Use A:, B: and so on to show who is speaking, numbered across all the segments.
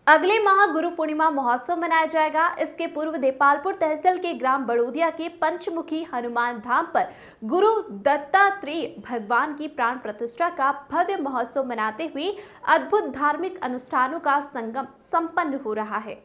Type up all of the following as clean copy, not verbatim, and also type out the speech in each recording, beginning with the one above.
A: अगले माह गुरु पूर्णिमा महोत्सव मनाया जाएगा। इसके पूर्व देपालपुर तहसील के ग्राम बड़ोदिया के पंचमुखी हनुमान धाम पर गुरु दत्तात्रेय भगवान की प्राण प्रतिष्ठा का भव्य महोत्सव मनाते हुए अद्भुत धार्मिक अनुष्ठानों का संगम संपन्न हो रहा है।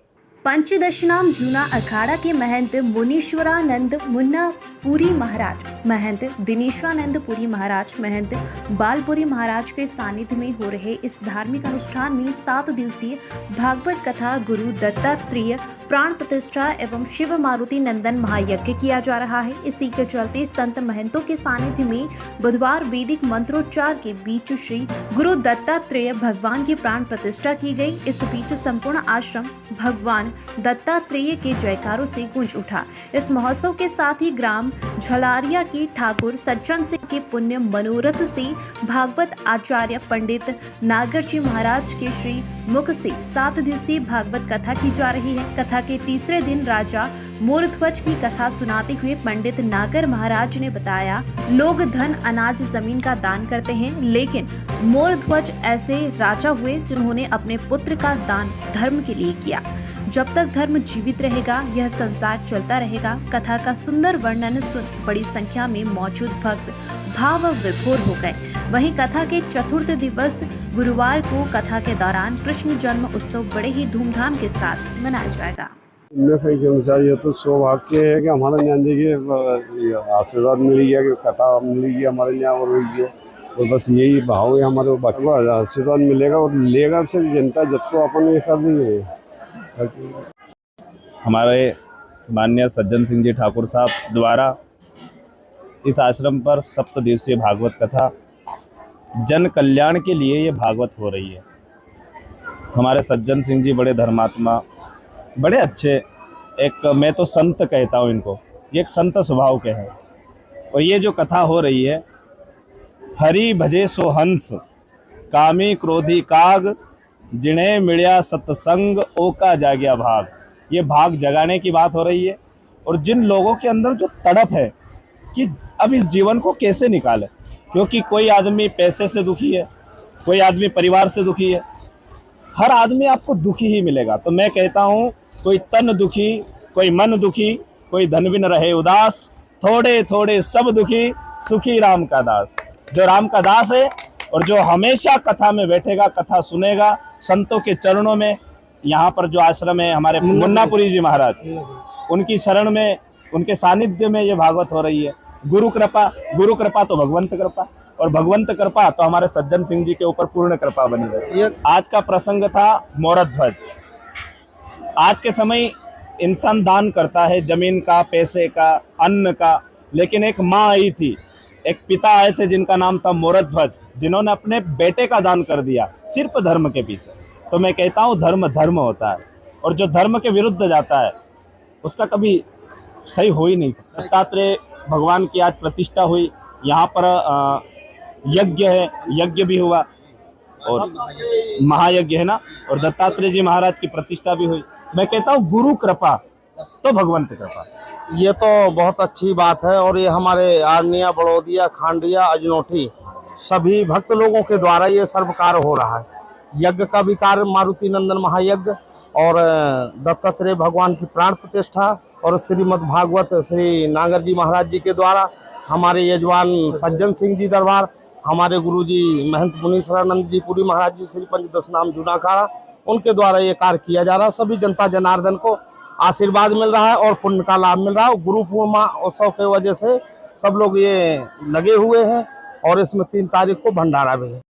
A: पंचदशनाम जूना अखाड़ा के महंत मुनीश्वरानंद मुन्ना पुरी महाराज, महंत दिनेश्वरानंद पुरी महाराज, महंत बालपुरी महाराज के सानिध्य में हो रहे इस धार्मिक अनुष्ठान में 7 दिवसीय भागवत कथा, गुरु दत्तात्रेय प्राण प्रतिष्ठा एवं शिव मारुति नंदन महायज्ञ किया जा रहा है। इसी के चलते संत महंतों के सानिध्य में बुधवार वैदिक मंत्रोच्चार के बीच श्री गुरु दत्तात्रेय भगवान की प्राण प्रतिष्ठा की गई। इस बीच संपूर्ण आश्रम भगवान दत्तात्रेय के जयकारों से गूंज उठा। इस महोत्सव के साथ ही ग्राम झलारिया की ठाकुर सज्जन सिंह के पुण्य मनोरथ से भागवत आचार्य पंडित नागर जी महाराज के श्री मुख से 7 दिवसीय भागवत कथा की जा रही है। कथा के तीसरे दिन राजा मोरध्वज की कथा सुनाते हुए पंडित नागर महाराज ने बताया, लोग धन अनाज जमीन का दान करते हैं, लेकिन मोरध्वज ऐसे राजा हुए जिन्होंने अपने पुत्र का दान धर्म के लिए किया। जब तक धर्म जीवित रहेगा यह संसार चलता रहेगा। कथा का सुंदर वर्णन सुन बड़ी संख्या में मौजूद भक्त भाव विभोर हो गए। वहीं कथा के चतुर्थ दिवस गुरुवार को कथा के दौरान कृष्ण जन्म उत्सव बड़े ही धूमधाम के साथ मनाया जाएगा।
B: ये तो सौभाग्य है कि हमारे यहाँ देखिए आशीर्वाद मिल गया कि कथा मिल गई हमारे यहाँ और हुई है, और बस यही भाव है हमारे आशीर्वाद मिलेगा और लेगा से जनता जब तो अपन ये कर रही है।
C: हमारे माननीय सज्जन सिंह जी ठाकुर साहब द्वारा इस आश्रम पर 7 दिवसीय भागवत कथा जन कल्याण के लिए ये भागवत हो रही है। हमारे सज्जन सिंह जी बड़े धर्मात्मा, बड़े अच्छे, एक मैं तो संत कहता हूँ इनको, ये एक संत स्वभाव के हैं। और ये जो कथा हो रही है, हरि भजे सो हंस, कामी क्रोधी काग, जिन्हें मिल्या सत्संग ओका जाग्या भाग। ये भाग जगाने की बात हो रही है। और जिन लोगों के अंदर जो तड़प है कि अब इस जीवन को कैसे निकाले, क्योंकि कोई आदमी पैसे से दुखी है, कोई आदमी परिवार से दुखी है, हर आदमी आपको दुखी ही मिलेगा। तो मैं कहता हूँ, कोई तन दुखी, कोई मन दुखी, कोई धन बिन रहे उदास, थोड़े थोड़े सब दुखी, सुखी राम का दास। जो राम का दास है और जो हमेशा कथा में बैठेगा, कथा सुनेगा, संतों के चरणों में, यहाँ पर जो आश्रम है हमारे मुन्नापुरी जी महाराज, उनकी शरण में, उनके सानिध्य में ये भागवत हो रही है। गुरु कृपा तो भगवंत कृपा, और भगवंत कृपा तो हमारे सज्जन सिंह जी के ऊपर पूर्ण कृपा बनी रही। आज का प्रसंग था मोरध्वज। आज के समय इंसान दान करता है, जमीन का, पैसे का, अन्न का, लेकिन एक माँ आई थी, एक पिता आए थे जिनका नाम था मोरध्वज, जिन्होंने अपने बेटे का दान कर दिया सिर्फ धर्म के पीछे। तो मैं कहता हूँ धर्म धर्म होता है, और जो धर्म के विरुद्ध जाता है उसका कभी सही हो ही नहीं सकता। दत्तात्रेय भगवान की आज प्रतिष्ठा हुई, यहाँ पर यज्ञ है, यज्ञ भी हुआ और महायज्ञ है ना, और दत्तात्रेय जी महाराज की प्रतिष्ठा भी हुई। मैं कहता हूँ गुरु कृपा तो भगवंत कृपा।
D: ये तो बहुत अच्छी बात है। और ये हमारे आर्निया, बड़ोदिया, खांडिया, अजनोठी सभी भक्त लोगों के द्वारा ये सर्व कार्य हो रहा है। यज्ञ का भी कार्य मारुति नंदन महायज्ञ, और दत्तात्रेय भगवान की प्राण प्रतिष्ठा, और श्रीमद् भागवत श्री नागर जी महाराज जी के द्वारा हमारे यजमान सज्जन सिंह जी दरबार, हमारे गुरुजी महंत मुनीश्वरानंद जी पुरी महाराज जी, श्री पंचदशनाम जूना अखाड़ा, उनके द्वारा ये कार्य किया जा रहा है। सभी जनता जनार्दन को आशीर्वाद मिल रहा है और पुण्य का लाभ मिल रहा है। गुरु पूर्णिमा उत्सव की वजह से सब लोग ये लगे हुए हैं, और इसमें 3 तारीख को भंडारा भी है।